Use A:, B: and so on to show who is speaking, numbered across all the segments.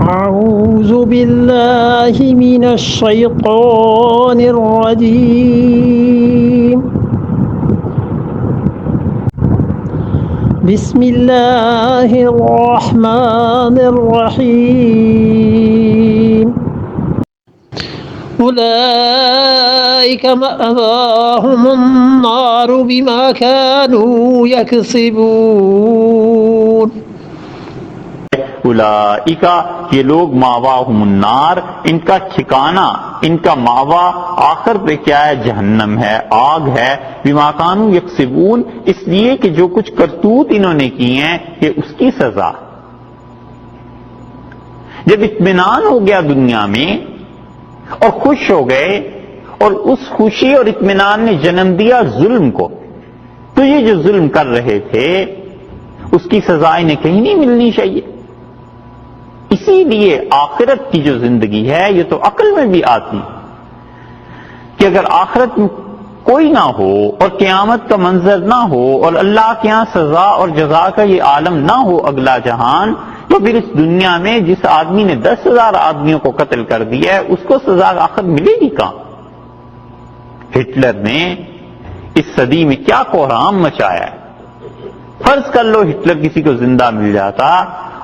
A: أعوذ بالله من الشيطان الرجيم بسم الله الرحمن الرحيم أولئك مأواهم النار بما كانوا يكسبون
B: اولئک یہ لوگ ماواہم النار، ان کا ٹھکانہ، ان کا ماوا آخر پہ کیا ہے؟ جہنم ہے، آگ ہے، بما کانوا یکسبون، اس لیے کہ جو کچھ کرتوت انہوں نے کی ہیں یہ اس کی سزا۔ جب اطمینان ہو گیا دنیا میں اور خوش ہو گئے اور اس خوشی اور اطمینان نے جنم دیا ظلم کو، تو یہ جو ظلم کر رہے تھے اس کی سزا انہیں کہیں نہیں ملنی چاہیے۔ اسی لیے آخرت کی جو زندگی ہے یہ تو عقل میں بھی آتی کہ اگر آخرت میں کوئی نہ ہو اور قیامت کا منظر نہ ہو اور اللہ کے یہاں سزا اور جزا کا یہ عالم نہ ہو اگلا جہان، تو پھر اس دنیا میں جس آدمی نے 10,000 آدمیوں کو قتل کر دیا ہے اس کو سزا آخر ملے گی کہاں؟ ہٹلر نے اس صدی میں کیا کوہرام مچایا ہے۔ فرض کر لو ہٹلر کسی کو زندہ مل جاتا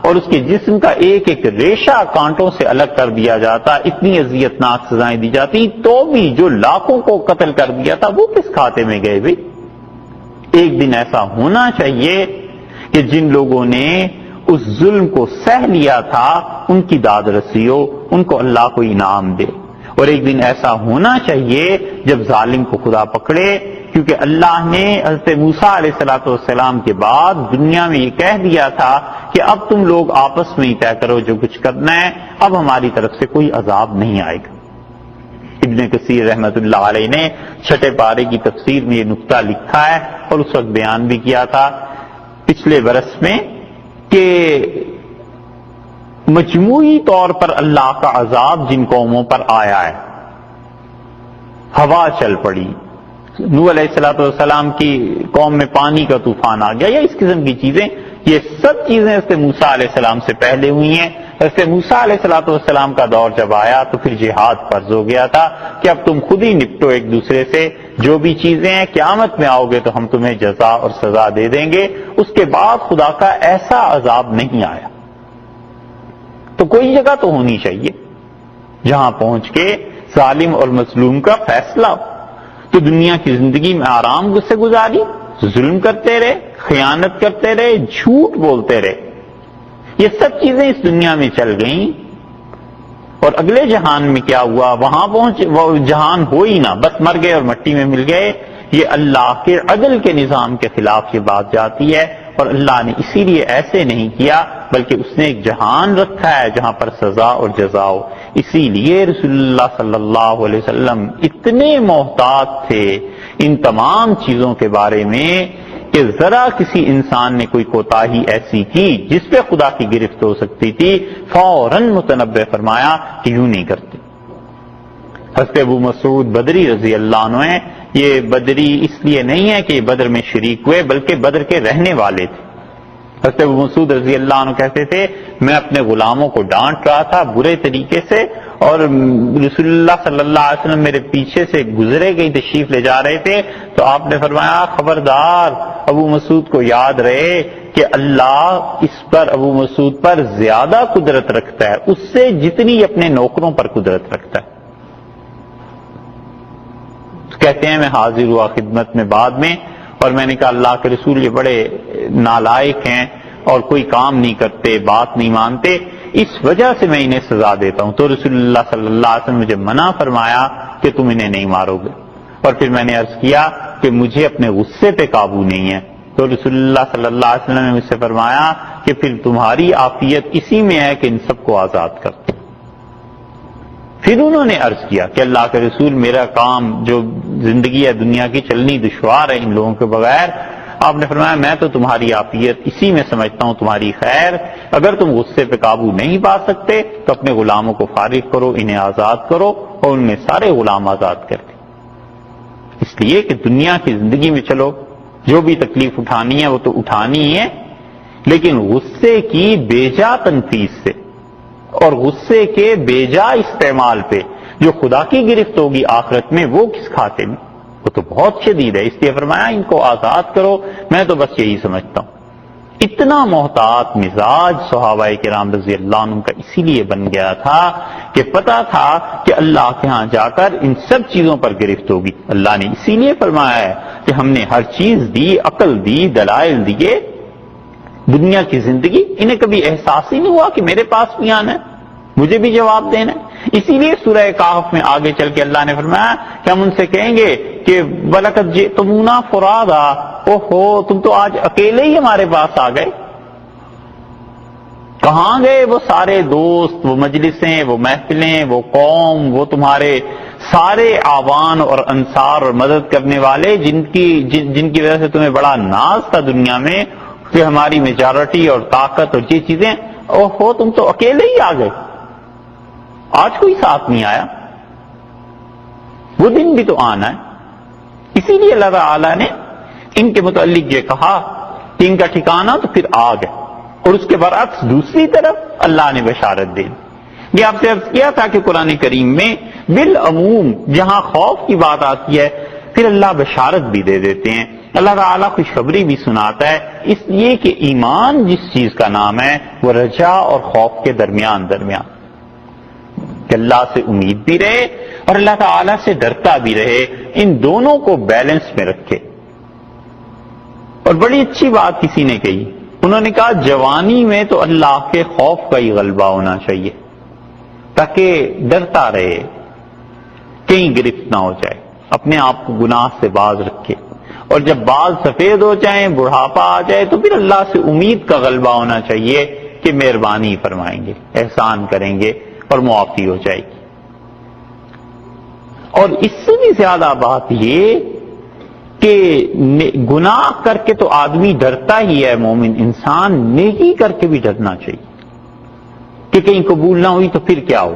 B: اور اس کے جسم کا ایک ایک ریشہ کانٹوں سے الگ کر دیا جاتا، اتنی اذیتناک سزائیں دی جاتی، تو بھی جو لاکھوں کو قتل کر دیا تھا وہ کس کھاتے میں گئے بھائی؟ ایک دن ایسا ہونا چاہیے کہ جن لوگوں نے اس ظلم کو سہ لیا تھا ان کی داد رسی ہو، ان کو اللہ کو انعام دے، اور ایک دن ایسا ہونا چاہیے جب ظالم کو خدا پکڑے، کیونکہ اللہ نے حضرت موسیٰ علیہ السلام کے بعد دنیا میں یہ کہہ دیا تھا کہ اب تم لوگ آپس میں ہی طے کرو جو کچھ کرنا ہے، اب ہماری طرف سے کوئی عذاب نہیں آئے گا۔ ابن کثیر رحمۃ اللہ علیہ نے 6 پارے کی تفسیر میں یہ نقطہ لکھا ہے اور اس وقت بیان بھی کیا تھا پچھلے برس میں کہ مجموعی طور پر اللہ کا عذاب جن قوموں پر آیا ہے، ہوا چل پڑی، نوح علیہ السلام کی قوم میں پانی کا طوفان آ گیا، یا اس قسم کی چیزیں، یہ سب چیزیں حضرت موسیٰ علیہ السلام سے پہلے ہوئی ہیں۔ حضرت موسیٰ علیہ السلام کا دور جب آیا تو پھر جہاد فرض ہو گیا تھا کہ اب تم خود ہی نپٹو ایک دوسرے سے، جو بھی چیزیں ہیں، قیامت میں آؤ گے تو ہم تمہیں جزا اور سزا دے دیں گے۔ اس کے بعد خدا کا ایسا عذاب نہیں آیا۔ تو کوئی جگہ تو ہونی چاہیے جہاں پہنچ کے ظالم اور مظلوم کا فیصلہ ہو۔ تو دنیا کی زندگی میں آرام سے گزاری، ظلم کرتے رہے، خیانت کرتے رہے، جھوٹ بولتے رہے، یہ سب چیزیں اس دنیا میں چل گئیں، اور اگلے جہان میں کیا ہوا؟ وہاں پہنچ، وہ جہان ہو ہی نہ، بس مر گئے اور مٹی میں مل گئے۔ یہ اللہ کے عدل کے نظام کے خلاف یہ بات جاتی ہے، اور اللہ نے اسی لیے ایسے نہیں کیا بلکہ اس نے ایک جہان رکھا ہے جہاں پر سزا اور جزا ہو۔ اسی لیے رسول اللہ صلی اللہ علیہ وسلم اتنے محتاط تھے ان تمام چیزوں کے بارے میں کہ ذرا کسی انسان نے کوئی کوتاہی ایسی کی جس پہ خدا کی گرفت ہو سکتی تھی، فوراً متنبہ فرمایا کہ یوں نہیں کرتے۔ حضرت ابو مسعود بدری رضی اللہ عنہ ہیں، یہ بدری اس لیے نہیں ہے کہ یہ بدر میں شریک ہوئے بلکہ بدر کے رہنے والے تھے۔ حضرت ابو مسعود رضی اللہ عنہ کہتے تھے میں اپنے غلاموں کو ڈانٹ رہا تھا برے طریقے سے، اور رسول اللہ صلی اللہ علیہ وسلم میرے پیچھے سے گزرے گئی تشریف لے جا رہے تھے، تو آپ نے فرمایا خبردار ابو مسعود کو یاد رہے کہ اللہ اس پر، ابو مسعود پر زیادہ قدرت رکھتا ہے اس سے جتنی اپنے نوکروں پر قدرت رکھتا ہے۔ کہتے ہیں میں حاضر ہوا خدمت میں بعد میں، اور میں نے کہا اللہ کے رسول یہ بڑے نالائق ہیں اور کوئی کام نہیں کرتے، بات نہیں مانتے، اس وجہ سے میں انہیں سزا دیتا ہوں۔ تو رسول اللہ صلی اللہ علیہ وسلم نے مجھے منع فرمایا کہ تم انہیں نہیں مارو گے، اور پھر میں نے عرض کیا کہ مجھے اپنے غصے پہ قابو نہیں ہے، تو رسول اللہ صلی اللہ علیہ وسلم نے مجھ سے فرمایا کہ پھر تمہاری عافیت اسی میں ہے کہ ان سب کو آزاد کر دو۔ پھر انہوں نے عرض کیا کہ اللہ کے رسول میرا کام جو زندگی ہے دنیا کی چلنی دشوار ہے ان لوگوں کے بغیر۔ آپ نے فرمایا میں تو تمہاری عافیت اسی میں سمجھتا ہوں، تمہاری خیر، اگر تم غصے پہ قابو نہیں پا سکتے تو اپنے غلاموں کو فارغ کرو، انہیں آزاد کرو، اور ان میں سارے غلام آزاد کر دیں۔ اس لیے کہ دنیا کی زندگی میں چلو جو بھی تکلیف اٹھانی ہے وہ تو اٹھانی ہی ہے، لیکن غصے کی بیجا تنفیذ سے اور غصے کے بیجا استعمال پہ جو خدا کی گرفت ہوگی آخرت میں، وہ کس کھاتے میں؟ وہ تو بہت شدید ہے، اس لیے فرمایا ان کو آزاد کرو۔ میں تو بس یہی سمجھتا ہوں اتنا محتاط مزاج صحابہ کرام رضی اللہ عنہ کا اسی لیے بن گیا تھا کہ پتا تھا کہ اللہ کے ہاں جا کر ان سب چیزوں پر گرفت ہوگی۔ اللہ نے اسی لیے فرمایا ہے کہ ہم نے ہر چیز دی، عقل دی، دلائل دیے، دنیا کی زندگی انہیں کبھی احساس ہی نہیں ہوا کہ میرے پاس بھی آنا ہے، مجھے بھی جواب دینا ہے۔ اسی لیے سورہ کہف میں آگے چل کے اللہ نے فرمایا کہ ہم ان سے کہیں گے کہ وَلَقَدْ جِئْتُمُونَا فُرَادَىٰ، اوہو تم تو آج اکیلے ہی ہمارے پاس آ گئے۔ کہاں گئے وہ سارے دوست، وہ مجلسیں، وہ محفلیں، وہ قوم، وہ تمہارے سارے آوان اور انصار اور مدد کرنے والے جن کی وجہ سے تمہیں بڑا ناز تھا دنیا میں کہ ہماری میجارٹی اور طاقت اور یہ چیزیں، اوہو تم تو اکیلے ہی آ گئے، آج کوئی ساتھ نہیں آیا۔ وہ دن بھی تو آنا ہے۔ اسی لیے اللہ تعالیٰ نے ان کے متعلق یہ کہا کہ ان کا ٹھکانہ تو پھر آگ ہے، اور اس کے برعکس دوسری طرف اللہ نے بشارت دی۔ یہ آپ سے عرض کیا تھا کہ قرآن کریم میں بالعموم جہاں خوف کی بات آتی ہے پھر اللہ بشارت بھی دے دیتے ہیں، اللہ تعالیٰ خوشخبری بھی سناتا ہے، اس لیے کہ ایمان جس چیز کا نام ہے وہ رجا اور خوف کے درمیان کہ اللہ سے امید بھی رہے اور اللہ تعالیٰ سے ڈرتا بھی رہے، ان دونوں کو بیلنس میں رکھے۔ اور بڑی اچھی بات کسی نے کہی، انہوں نے کہا جوانی میں تو اللہ کے خوف کا ہی غلبہ ہونا چاہیے تاکہ ڈرتا رہے، کہیں گرفت نہ ہو جائے، اپنے آپ کو گناہ سے باز رکھے، اور جب بال سفید ہو جائیں، بڑھاپا آ جائے تو پھر اللہ سے امید کا غلبہ ہونا چاہیے کہ مہربانی فرمائیں گے، احسان کریں گے اور معافی ہو جائے گی۔ اور اس سے بھی زیادہ بات یہ کہ گناہ کر کے تو آدمی ڈرتا ہی ہے، مومن انسان نیکی کر کے بھی ڈرنا چاہیے کہ کہیں قبول نہ ہوئی تو پھر کیا ہو۔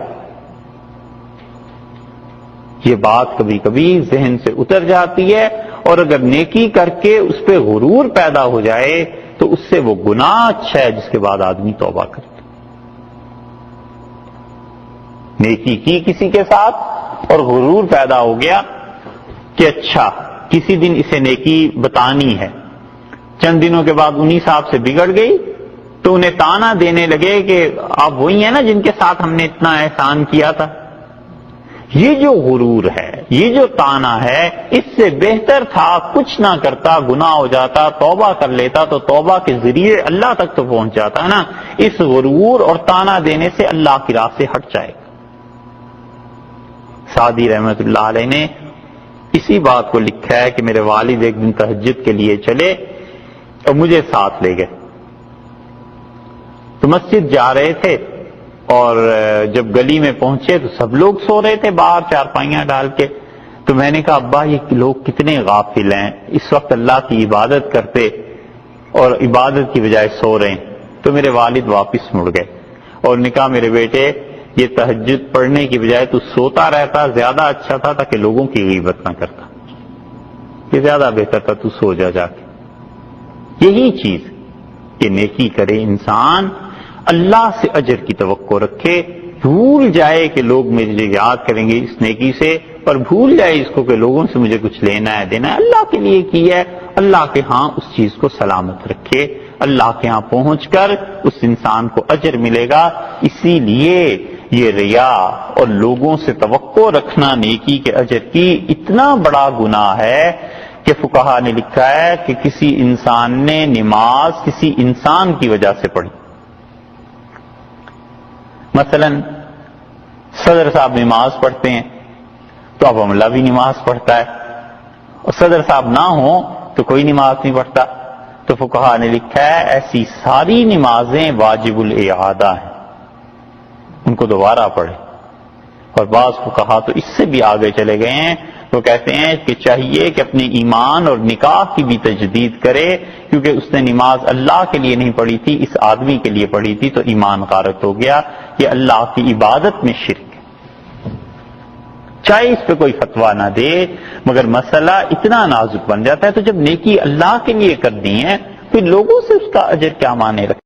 B: یہ بات کبھی کبھی ذہن سے اتر جاتی ہے، اور اگر نیکی کر کے اس پہ غرور پیدا ہو جائے تو اس سے وہ گناہ اچھا ہے جس کے بعد آدمی توبہ کرتا۔ نیکی کی کسی کے ساتھ اور غرور پیدا ہو گیا کہ اچھا کسی دن اسے نیکی بتانی ہے، چند دنوں کے بعد انہی صاحب سے بگڑ گئی تو انہیں تانا دینے لگے کہ آپ وہی ہیں نا جن کے ساتھ ہم نے اتنا احسان کیا تھا۔ یہ جو غرور ہے، یہ جو تانا ہے، اس سے بہتر تھا کچھ نہ کرتا، گناہ ہو جاتا، توبہ کر لیتا تو توبہ کے ذریعے اللہ تک تو پہنچ جاتا ہے نا۔ اس غرور اور تانا دینے سے اللہ کی راہ سے ہٹ جائے گا۔ سعدی رحمت اللہ علیہ نے اسی بات کو لکھا ہے کہ میرے والد ایک دن تہجد کے لیے چلے اور مجھے ساتھ لے گئے، تو مسجد جا رہے تھے اور جب گلی میں پہنچے تو سب لوگ سو رہے تھے باہر چارپائیاں ڈال کے، تو میں نے کہا ابا یہ لوگ کتنے غافل ہیں، اس وقت اللہ کی عبادت کرتے اور عبادت کی بجائے سو رہے ہیں۔ تو میرے والد واپس مڑ گئے اور نے کہا میرے بیٹے یہ تہجد پڑھنے کی بجائے تو سوتا رہتا زیادہ اچھا تھا تاکہ لوگوں کی غیبت نہ کرتا، یہ زیادہ بہتر تھا، تو سو جا کے۔ یہی چیز کہ نیکی کرے انسان، اللہ سے اجر کی توقع رکھے، بھول جائے کہ لوگ مجھے یاد کریں گے اس نیکی سے، پر بھول جائے اس کو کہ لوگوں سے مجھے کچھ لینا ہے دینا ہے، اللہ کے لیے کی ہے، اللہ کے ہاں اس چیز کو سلامت رکھے، اللہ کے ہاں پہنچ کر اس انسان کو اجر ملے گا۔ اسی لیے یہ ریا اور لوگوں سے توقع رکھنا نیکی کے اجر کی اتنا بڑا گناہ ہے کہ فقہا نے لکھا ہے کہ کسی انسان نے نماز کسی انسان کی وجہ سے پڑھی، مثلا صدر صاحب نماز پڑھتے ہیں تو اب عملہ بھی نماز پڑھتا ہے، اور صدر صاحب نہ ہوں تو کوئی نماز نہیں پڑھتا، تو فقہا نے لکھا ہے ایسی ساری نمازیں واجب الاعادہ ہیں، ان کو دوبارہ پڑھے۔ اور بعض فقہا تو اس سے بھی آگے چلے گئے ہیں، وہ کہتے ہیں کہ چاہیے کہ اپنے ایمان اور نکاح کی بھی تجدید کرے، کیونکہ اس نے نماز اللہ کے لیے نہیں پڑھی تھی، اس آدمی کے لیے پڑھی تھی، تو ایمان غارت ہو گیا، یہ اللہ کی عبادت میں شرک ہے۔ چاہے اس پہ کوئی فتویٰ نہ دے، مگر مسئلہ اتنا نازک بن جاتا ہے، تو جب نیکی اللہ کے لیے کرنی ہے پھر لوگوں سے اس کا اجر کیا مانے رکھے۔